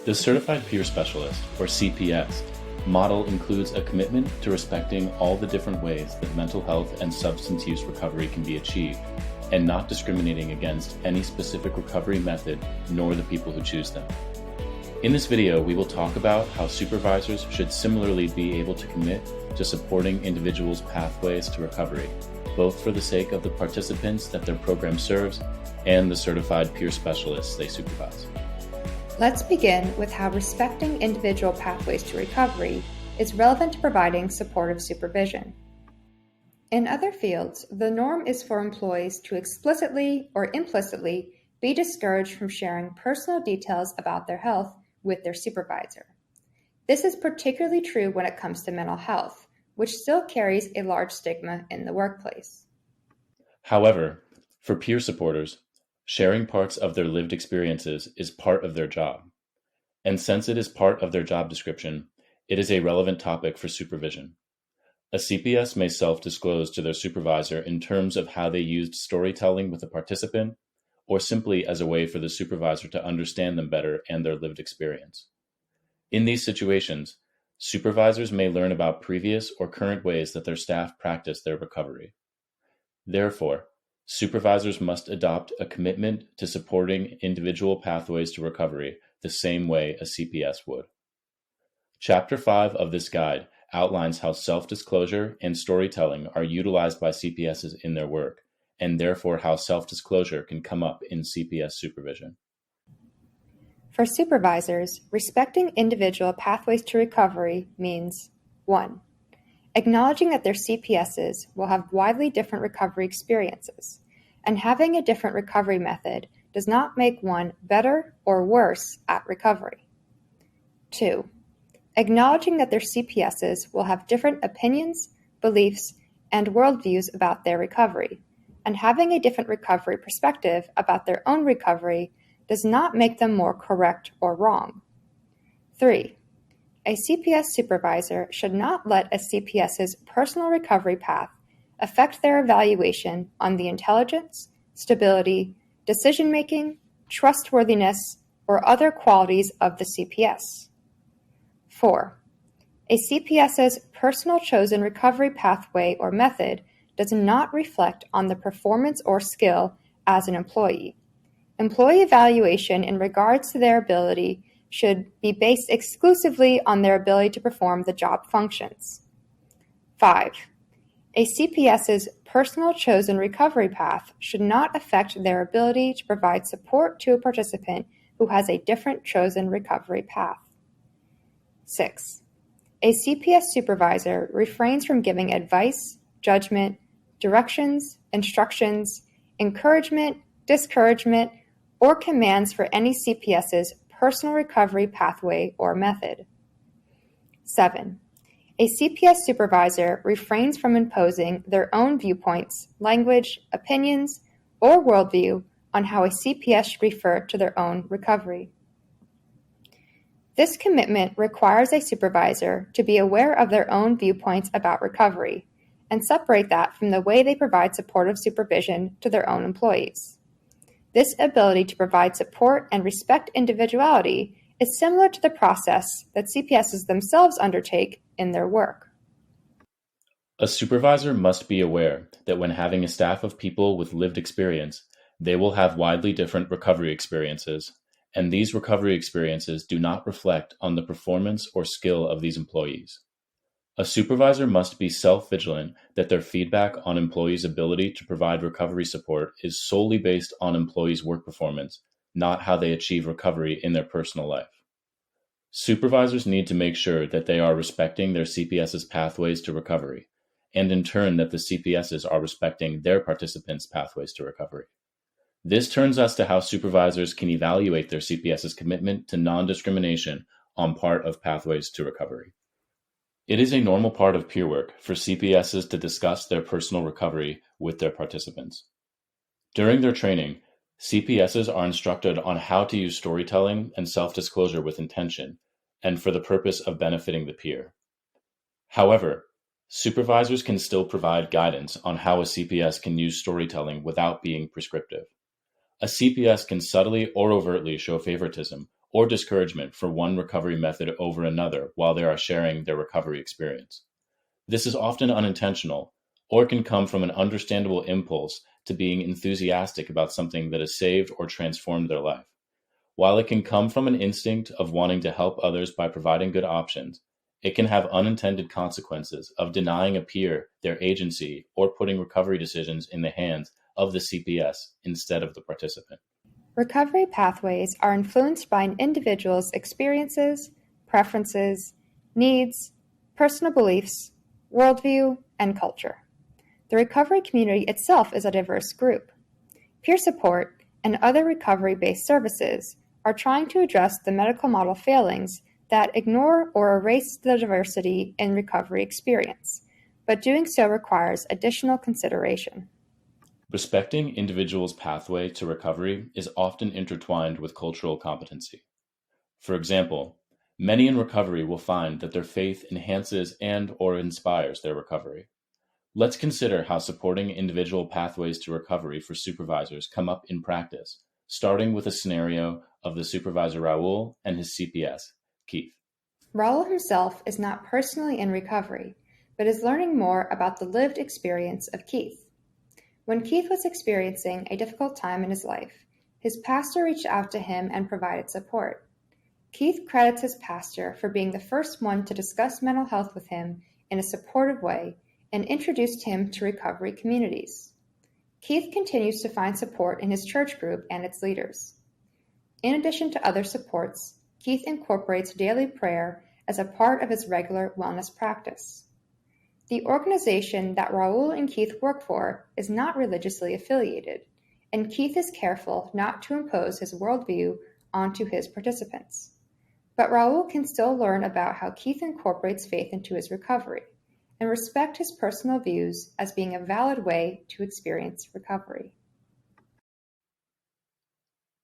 The Certified Peer Specialist, or CPS, model includes a commitment to respecting all the different ways that mental health and substance use recovery can be achieved, and not discriminating against any specific recovery method nor the people who choose them. In this video, we will talk about how supervisors should similarly be able to commit to supporting individuals' pathways to recovery, both for the sake of the participants that their program serves and the certified peer specialists they supervise. Let's begin with how respecting individual pathways to recovery is relevant to providing supportive supervision. In other fields, the norm is for employees to explicitly or implicitly be discouraged from sharing personal details about their health with their supervisor. This is particularly true when it comes to mental health, which still carries a large stigma in the workplace. However, for peer supporters, sharing parts of their lived experiences is part of their job. And since it is part of their job description, it is a relevant topic for supervision. A CPS may self-disclose to their supervisor in terms of how they used storytelling with a participant, or simply as a way for the supervisor to understand them better and their lived experience. In these situations, supervisors may learn about previous or current ways that their staff practice their recovery. Therefore, supervisors must adopt a commitment to supporting individual pathways to recovery the same way a CPS would. Chapter 5 of this guide outlines how self-disclosure and storytelling are utilized by CPSs in their work, and therefore how self-disclosure can come up in CPS supervision. For supervisors, respecting individual pathways to recovery means 1. Acknowledging that their CPSs will have widely different recovery experiences, and having a different recovery method does not make one better or worse at recovery. 2. Acknowledging that their CPSs will have different opinions, beliefs, and worldviews about their recovery, and having a different recovery perspective about their own recovery does not make them more correct or wrong. 3. A CPS supervisor should not let a CPS's personal recovery path affect their evaluation on the intelligence, stability, decision-making, trustworthiness, or other qualities of the CPS. 4. A CPS's personal chosen recovery pathway or method does not reflect on the performance or skill as an employee. Employee evaluation in regards to their ability should be based exclusively on their ability to perform the job functions. 5. A CPS's personal chosen recovery path should not affect their ability to provide support to a participant who has a different chosen recovery path. 6. A CPS supervisor refrains from giving advice, judgment, directions, instructions, encouragement, discouragement, or commands for any CPS's personal recovery pathway or method. 7. A CPS supervisor refrains from imposing their own viewpoints, language, opinions, or worldview on how a CPS should refer to their own recovery. This commitment requires a supervisor to be aware of their own viewpoints about recovery and separate that from the way they provide supportive supervision to their own employees. This ability to provide support and respect individuality is similar to the process that CPSs themselves undertake in their work. A supervisor must be aware that when having a staff of people with lived experience, they will have widely different recovery experiences, and these recovery experiences do not reflect on the performance or skill of these employees. A supervisor must be self-vigilant that their feedback on employees' ability to provide recovery support is solely based on employees' work performance, not how they achieve recovery in their personal life. Supervisors need to make sure that they are respecting their CPS's pathways to recovery, and in turn that the CPSs are respecting their participants' pathways to recovery. This turns us to how supervisors can evaluate their CPS's commitment to non-discrimination on part of pathways to recovery. It is a normal part of peer work for CPSs to discuss their personal recovery with their participants. During their training, CPSs are instructed on how to use storytelling and self-disclosure with intention and for the purpose of benefiting the peer. However, supervisors can still provide guidance on how a CPS can use storytelling without being prescriptive. A CPS can subtly or overtly show favoritism or discouragement for one recovery method over another while they are sharing their recovery experience. This is often unintentional, or can come from an understandable impulse to being enthusiastic about something that has saved or transformed their life. While it can come from an instinct of wanting to help others by providing good options, it can have unintended consequences of denying a peer their agency or putting recovery decisions in the hands of the CPS instead of the participant. Recovery pathways are influenced by an individual's experiences, preferences, needs, personal beliefs, worldview, and culture. The recovery community itself is a diverse group. Peer support and other recovery-based services are trying to address the medical model failings that ignore or erase the diversity in recovery experience, but doing so requires additional consideration. Respecting individuals' pathway to recovery is often intertwined with cultural competency. For example, many in recovery will find that their faith enhances and/or inspires their recovery. Let's consider how supporting individual pathways to recovery for supervisors come up in practice, starting with a scenario of the supervisor Raul and his CPS, Keith. Raul himself is not personally in recovery, but is learning more about the lived experience of Keith. When Keith was experiencing a difficult time in his life, his pastor reached out to him and provided support. Keith credits his pastor for being the first one to discuss mental health with him in a supportive way and introduced him to recovery communities. Keith continues to find support in his church group and its leaders. In addition to other supports, Keith incorporates daily prayer as a part of his regular wellness practice. The organization that Raul and Keith work for is not religiously affiliated, and Keith is careful not to impose his worldview onto his participants. But Raul can still learn about how Keith incorporates faith into his recovery and respect his personal views as being a valid way to experience recovery.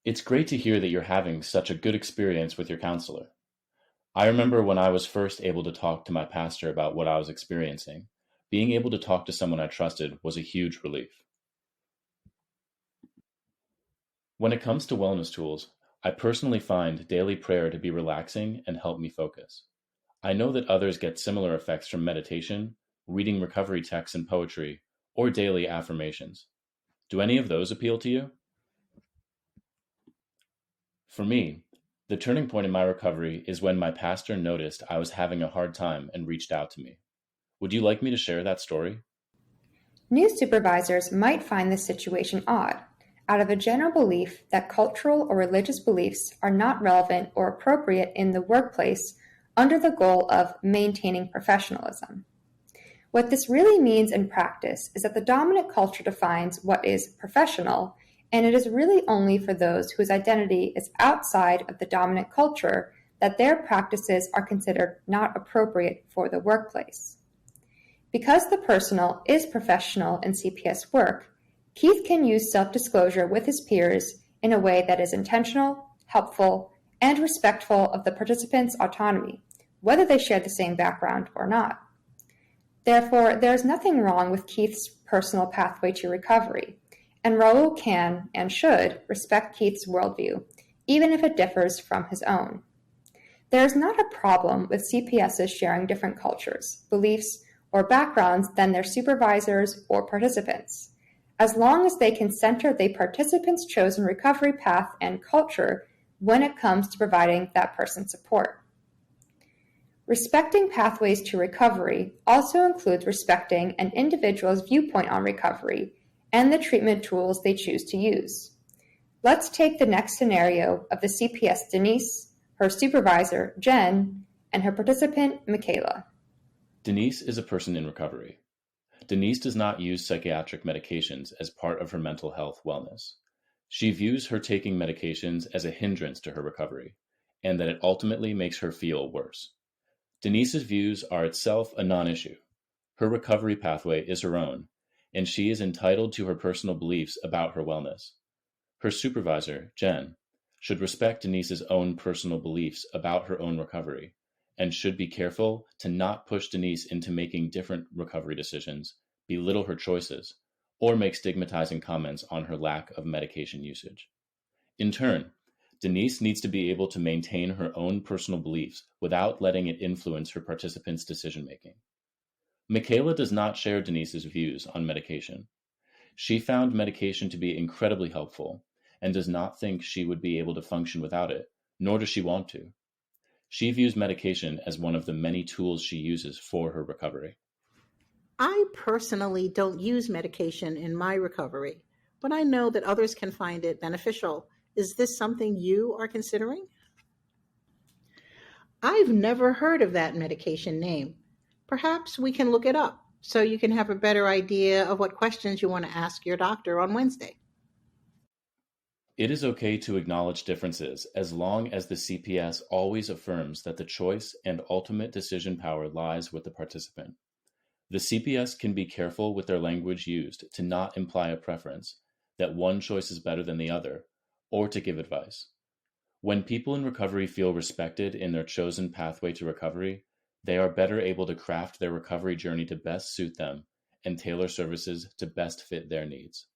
It's great to hear that you're having such a good experience with your counselor. I remember when I was first able to talk to my pastor about what I was experiencing, being able to talk to someone I trusted was a huge relief. When it comes to wellness tools, I personally find daily prayer to be relaxing and help me focus. I know that others get similar effects from meditation, reading recovery texts and poetry, or daily affirmations. Do any of those appeal to you? For me, the turning point in my recovery is when my pastor noticed I was having a hard time and reached out to me. Would you like me to share that story? New supervisors might find this situation odd, out of a general belief that cultural or religious beliefs are not relevant or appropriate in the workplace under the goal of maintaining professionalism. What this really means in practice is that the dominant culture defines what is professional, and it is really only for those whose identity is outside of the dominant culture that their practices are considered not appropriate for the workplace. Because the personal is professional in CPS work, Keith can use self-disclosure with his peers in a way that is intentional, helpful, and respectful of the participants' autonomy, whether they share the same background or not. Therefore, there is nothing wrong with Keith's personal pathway to recovery, and Raul can and should respect Keith's worldview, even if it differs from his own. There is not a problem with CPSs sharing different cultures, beliefs, or backgrounds than their supervisors or participants, as long as they can center the participant's chosen recovery path and culture when it comes to providing that person support. Respecting pathways to recovery also includes respecting an individual's viewpoint on recovery and the treatment tools they choose to use. Let's take the next scenario of the CPS Denise, her supervisor Jen, and her participant Michaela. Denise is a person in recovery. Denise does not use psychiatric medications as part of her mental health wellness. She views her taking medications as a hindrance to her recovery, and that it ultimately makes her feel worse. Denise's views are itself a non-issue. Her recovery pathway is her own, and she is entitled to her personal beliefs about her wellness. Her supervisor, Jen, should respect Denise's own personal beliefs about her own recovery, and should be careful to not push Denise into making different recovery decisions, belittle her choices, or make stigmatizing comments on her lack of medication usage. In turn, Denise needs to be able to maintain her own personal beliefs without letting it influence her participants' decision-making. Michaela does not share Denise's views on medication. She found medication to be incredibly helpful and does not think she would be able to function without it, nor does she want to. She views medication as one of the many tools she uses for her recovery. I personally don't use medication in my recovery, but I know that others can find it beneficial. Is this something you are considering? I've never heard of that medication name. Perhaps we can look it up so you can have a better idea of what questions you want to ask your doctor on Wednesday. It is okay to acknowledge differences as long as the CPS always affirms that the choice and ultimate decision power lies with the participant. The CPS can be careful with their language used to not imply a preference, that one choice is better than the other, or to give advice. When people in recovery feel respected in their chosen pathway to recovery, they are better able to craft their recovery journey to best suit them and tailor services to best fit their needs.